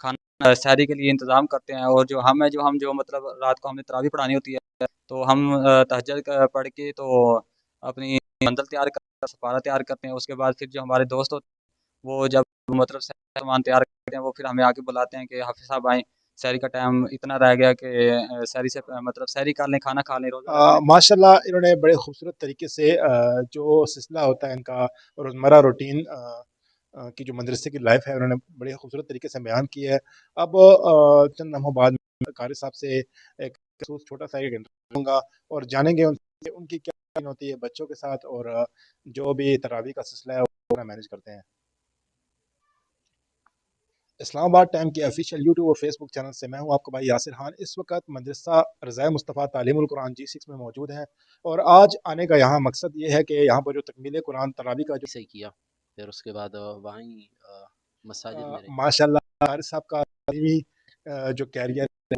کھانا سحری کے لیے انتظام کرتے ہیں، اور جو ہم جو مطلب رات کو ہم نے تراویح پڑھانی ہوتی ہے، تو ہم تہجد پڑھ کے تو اپنی منزل تیار کرتے ہیں، سفارہ تیار کرتے ہیں. اس کے بعد پھر جو ہمارے دوست ہوتے ہیں وہ جب مطلب سامان تیار کرتے ہیں، وہ پھر ہمیں آ کے بلاتے ہیں کہ حافظ صاحب آئیں، سحری کا ٹائم اتنا رہ گیا کہ سحری سے مطلب سحری کر لیں، کھانا کھا لیں، روزہ رکھ لیں. ماشاءاللہ انہوں نے بڑے خوبصورت طریقے سے جو سلسلہ ہوتا ہے ان کا روزمرہ روٹین کی جو مدرسے کی لائف ہے انہوں نے بڑے خوبصورت طریقے سے بیان کی ہے. اب چند لمحوں بعد میں قاری صاحب سے ایک چھوٹا سا ایک انٹرویو لوں گا اور جانیں گے ان کی کیا روٹین ہوتی ہے بچوں کے ساتھ، اور جو بھی تراویح کا سلسلہ ہے وہ مینیج کرتے ہیں. اسلام آباد ٹائم کے آفیشیل یوٹیوب اور فیس بک چینل سے میں ہوں آپ کا بھائی یاسر خان. اس وقت مدرسہ رضائے مصطفیٰ تعلیم القرآن G6 میں موجود ہیں، اور آج آنے کا یہاں مقصد یہ ہے کہ یہاں پر جو تکمیل قرآن تراویح کا جو سے کیا، پھر اس کے بعد وہیں مساجد میں رہے. ماشاء اللہ قاری صاحب کا تعلیمی جو کیریئر ہے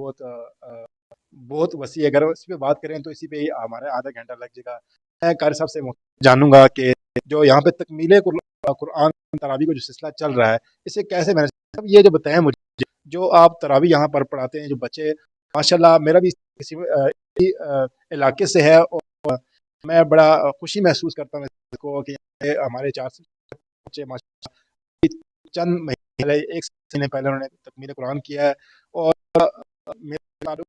بہت وسیع ہے. اگر اس پہ بات کریں تو اسی پہ ہی ہمارا آدھا گھنٹہ لگ جائے گا. میں قاری صاحب سے جانوں گا کہ جو یہاں پہ تکمیل قرآن تراویح کا جو سلسلہ چل رہا ہے اسے کیسے مینیج. یہ جو بتائیں مجھے جو آپ تراویح یہاں پر پڑھاتے ہیں جو بچے، ماشاءاللہ میرا بھی کسی علاقے سے ہے اور میں بڑا خوشی محسوس کرتا ہوں اس کو کہ ہمارے 4 بچے چند مہینے پہلے، ایک مہینے پہلے انہوں نے تکمیل قرآن کیا ہے. اور میرا تعلق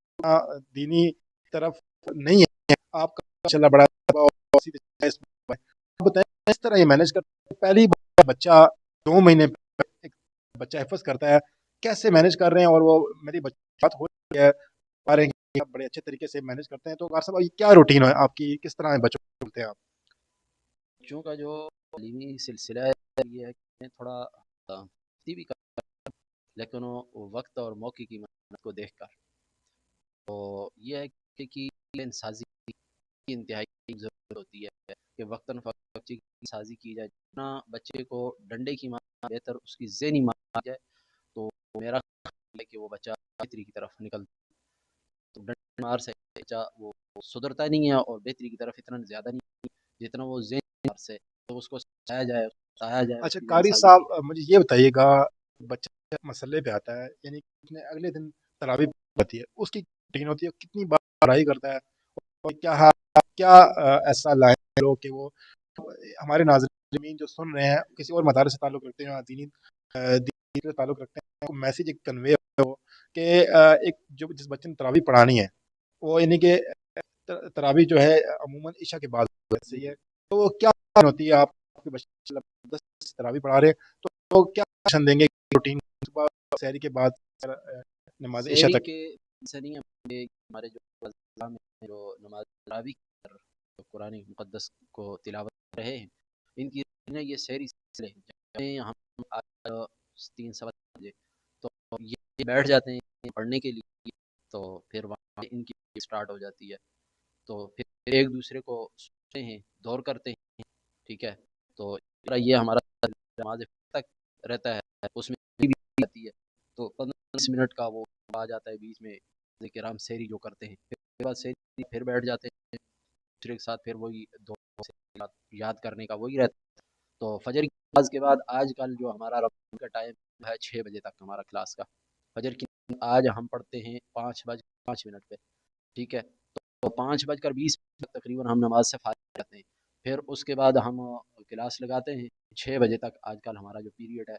دینی طرف نہیں ہے، آپ کا ماشاءاللہ بڑا بتائیں اس طرح یہ مینیج کرتے ہیں. پہلی بار بچہ 2 مہینے ایک بچہ حفظ کرتا ہے، کیسے مینیج کر رہے ہیں؟ اور وہ میری بات ہو رہی ہے پا رہے ہیں کہ آپ بڑے اچھے طریقے سے مینیج کرتے ہیں. تو قاری صاحب یہ کیا روٹین ہے آپ کی، کس طرح بچوں کو بولتے ہیں آپ؟ بچوں کا جو تعلیمی سلسلہ ہے یہ ہے کہ تھوڑا بھی لیکن وہ وقت اور موقع کی محنت کو دیکھ کر، تو یہ ہے کہ سازی کی انتہائی ضرورت ہوتی ہے کہ وقتاً فوقتاً بچے کی سازی کی جائے. جتنا بچے کو ڈنڈے کی مار بہتر اس کی ذہنی مار جائے، تو میرا خیال ہے کہ وہ بچہ بہتری کی طرف نکلتا ہے. تو ڈنڈے کی مار سے بچہ وہ سدھرتا نہیں ہے اور بہتری کی طرف اتنا زیادہ نہیں جتنا وہ ذہنی مار سے. تو اس کو سمجھایا جائے، بتایا جائے، اس اچھا کی ذہن قاری سازی صاحب کی جائے. مجھے یہ بتائیے گا، بچہ مسئلے پہ آتا ہے یعنی اس نے اگلے دن تراویح ہوتی ہے، اس کی روٹین ہوتی ہے کتنی بار پڑھائی کرتا ہے، اور کیا ایسا لائن لو کہ وہ ہمارے ناظرین جو سن رہے ہیں کسی اور مدارس سے تعلق رکھتے ہیں، دین سے تعلق رکھتے ہیں، کو میسیج ایک کنوے ہو کہ ایک جو جس بچے نے تراویح پڑھانی ہے وہ یعنی کہ تراویح جو ہے عموماً عشاء کے بعد صحیح ہے، تو وہ کیا ہوتی ہے؟ آپ کے بچے 10 تراویح پڑھا رہے ہیں تو کیا شن دیں گے روٹین صبح سحری کے بعد نماز عشاء شہری تک؟ کے سے نہیں ہے، ہمارے جو اسلام میں جو نماز تراویح کر قرآن مقدس کو تلاوت کر رہے ہیں، ان کی یہ شہری سلسلے جب ہم 3 سوا 3 بجے تو یہ بیٹھ جاتے ہیں پڑھنے کے لیے، تو پھر وہاں ان کی اسٹارٹ ہو جاتی ہے. تو پھر ایک دوسرے کو سنتے ہیں، دور کرتے ہیں. ٹھیک ہے، تو یہ ہمارا نماز تک رہتا ہے، اس میں بھی آتی ہے. تو 15-20 منٹ کا وہ آ جاتا ہے بیچ میں کرام سیری جو کرتے ہیں، پھر اس کے بعد سیری پھر بیٹھ جاتے ہیں دوسرے کے ساتھ، پھر وہی دو یاد کرنے کا وہی رہتا ہے. تو فجر کی نماز کے بعد آج کل جو ہمارا رمضان کا ٹائم ہے 6 بجے تک ہمارا کلاس کا فجر کی آج ہم پڑھتے ہیں 5:05 پہ. ٹھیک ہے، تو 5:20 تک تقریباً ہم نماز سے فارغ رہتے ہیں. پھر اس کے بعد ہم کلاس لگاتے ہیں 6 بجے تک. آج کل ہمارا جو پیریڈ ہے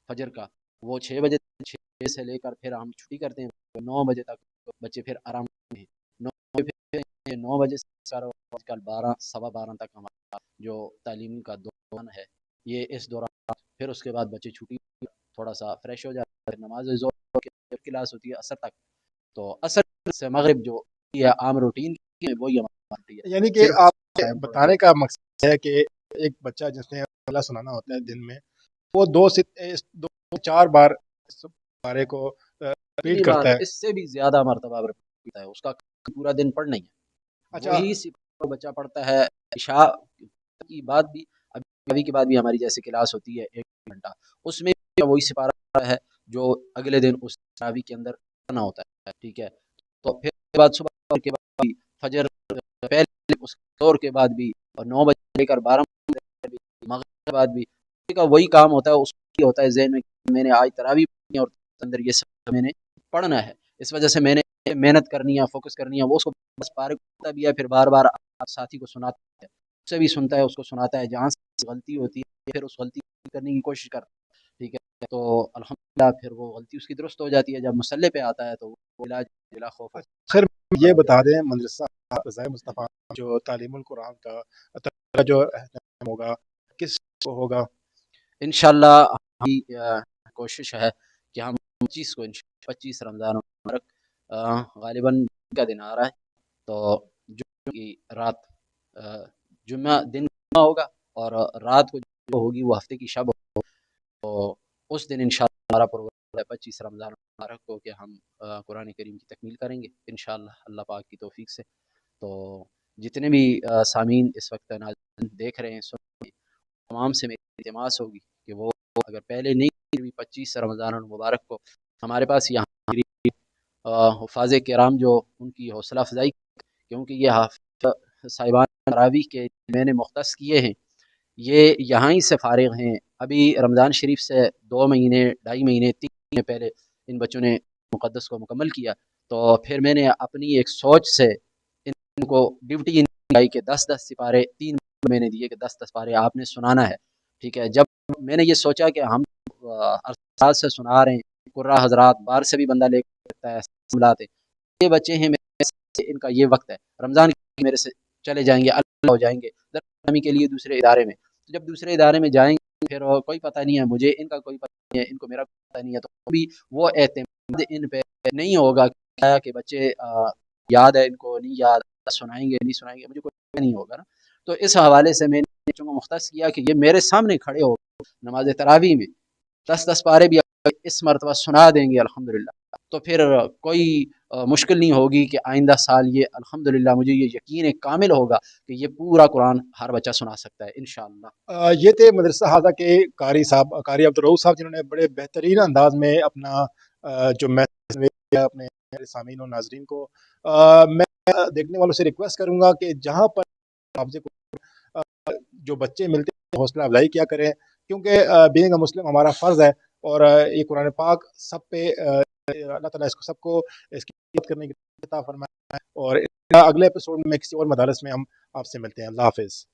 فجر کا وہ 6 بجے 6 سے لے کر پھر ہم چھٹی کرتے ہیں 9 بجے تک بچے پھر آرام کرتے ہیں. 9 بجے سے آج کل 12 سوا 12 تک ہمارا جو تعلیم کا دوران ہے یہ اس دوران پھر اس کے بعد بچے چھٹی تھوڑا سا فریش ہو جاتے ہیں. نماز ظہر کی کلاس ہوتی ہے عصر تک، تو عصر سے مغرب جو یہ عام روٹین کی ہے وہی ہماری ہے. یعنی کہ صرف آپ ٹائم تھوڑا بتانے کا مقصد ہے کہ ایک بچہ جس نے اللہ سنانا ہوتا ہے دن میں وہ 2 سے 4 بار اس بارے کو اتنی ریپیٹ بار کرتا ہے. اس سے بھی زیادہ مرتبہ پڑھتا ہے، اس کا پورا دن پڑھنا ہی ہے. اچھا وہی صرف بچہ پڑھتا ہے عشاء کی بعد بھی. ابھی کے بعد بھی ہماری جیسے کلاس ہوتی ہے 1 گھنٹہ، اس میں وہی سپارہ ہے جو اگلے دن اس تراویح کے اندر پڑھنا ہوتا ہے. ٹھیک ہے، تو پھر اس کے بعد صبح کے بعد بھی فجر پہلے اس دور کے بعد بھی، اور 9 بجے لے کر 12 بجے بھی، مغرب کے بعد بھی کا وہی کام ہوتا ہے. اس کی ہوتا ہے ذہن میں کہ میں نے آج تراویح پڑھی اور اندر یہ سب میں نے پڑھنا ہے، اس وجہ سے میں نے محنت کرنی ہے، فوکس کرنی ہے. وہ اس کو بس فارغ ہوتا بھی ہے، پھر بار بار ساتھی کو سناتا ہے، اس سے بھی سنتا ہے، اس کو سناتا ہے، جہاں سے غلطی ہوتی ہے پھر اس غلطی کرنے کی کوشش کرتا ہے. ٹھیک ہے، تو الحمدللہ پھر وہ غلطی اس کی درست ہو جاتی ہے. جب مسئلے پہ آتا ہے تو وہ علاج بلا خوف ہوتا خیر یہ بتا دیں مدرسہ رضائے مصطفیٰ جو تعلیم القرآن کا ترجمہ جو اہتمام ہوگا کس کو ہوگا؟ ہے. انشاءاللہ ہماری کوشش ہے کہ ہم 25 رمضان المبارک غالباً کا دن آ رہا ہے، تو جمعہ کی رات جمعہ دن جمعہ ہوگا اور رات کو جو ہوگی وہ ہفتے کی شب ہوگی. تو اس دن انشاءاللہ ہمارا پروگرام ہے 25 رمضان المبارک کو کہ ہم قرآن کریم کی تکمیل کریں گے انشاءاللہ اللہ پاک کی توفیق سے. تو جتنے بھی سامعین اس وقت ناظرین دیکھ رہے ہیں سن رہے ہیں، تمام سے میری التماس ہوگی کہ وہ اگر پہلے نہیں بھی 25 رمضان المبارک کو ہمارے پاس یہاں حفاظ کرام جو ان کی حوصلہ افزائی، کیونکہ یہ حافظ صاحبان تراویح کے میں نے مختص کیے ہیں، یہ یہاں ہی سے فارغ ہیں. ابھی رمضان شریف سے 2 مہینے 2.5 مہینے 3 مہینے پہلے ان بچوں نے مقدس کو مکمل کیا. تو پھر میں نے اپنی ایک سوچ سے ان کو ڈیوٹی لائی کہ 10-10 سپارے 3 میں نے دیے کہ 10-10 سپارے آپ نے سنانا ہے. ٹھیک ہے، جب میں نے یہ سوچا کہ ہم ارسال سے سنا رہے ہیں، قرہ حضرات باہر سے بھی بندہ لے سکتا ہے، سملاتے یہ بچے ہیں میرے سے، ان کا یہ وقت ہے رمضان میرے سے چلے جائیں گے، اللہ ہو جائیں گے درمی کے لیے دوسرے ادارے میں. تو جب دوسرے ادارے میں جائیں گے پھر کوئی پتہ نہیں ہے مجھے، ان کا کوئی پتہ نہیں ہے، ان کو میرا پتہ نہیں ہے، تو بھی وہ اعتماد ان پہ نہیں ہوگا کہ بچے یاد ہے ان کو نہیں یاد سنائیں گے نہیں سنائیں گے، مجھے کوئی نہیں ہوگا نا. تو اس حوالے سے میں نے بچوں کو مختص کیا کہ یہ میرے سامنے کھڑے ہو نماز تراویح میں 10-10 پارے بھی اس مرتبہ سنا دیں گے الحمدللہ، تو پھر کوئی مشکل نہیں ہوگی کہ آئندہ سال یہ الحمدللہ مجھے یہ یقین کامل ہوگا کہ یہ پورا قرآن ہر بچہ سنا سکتا ہے انشاءاللہ. یہ تھے مدرسہ حاضہ کے قاری صاحب، قاری عبدالرؤوف صاحب، جنہوں نے بڑے بہترین انداز میں اپنا جو میسج دیا اپنے سامعین و ناظرین کو. میں دیکھنے والوں سے ریکویسٹ کروں گا کہ جہاں پر حافظ جو بچے ملتے ہیں حوصلہ افزائی کیا کریں، کیونکہ بینگ اے مسلم ہمارا فرض ہے، اور یہ قرآن پاک سب پہ اللہ تعالیٰ اس کو سب کو اس کی عزت کرنے کی عطا فرمائے. اور اگلے ایپیسوڈ میں کسی اور مدارس میں ہم آپ سے ملتے ہیں. اللہ حافظ.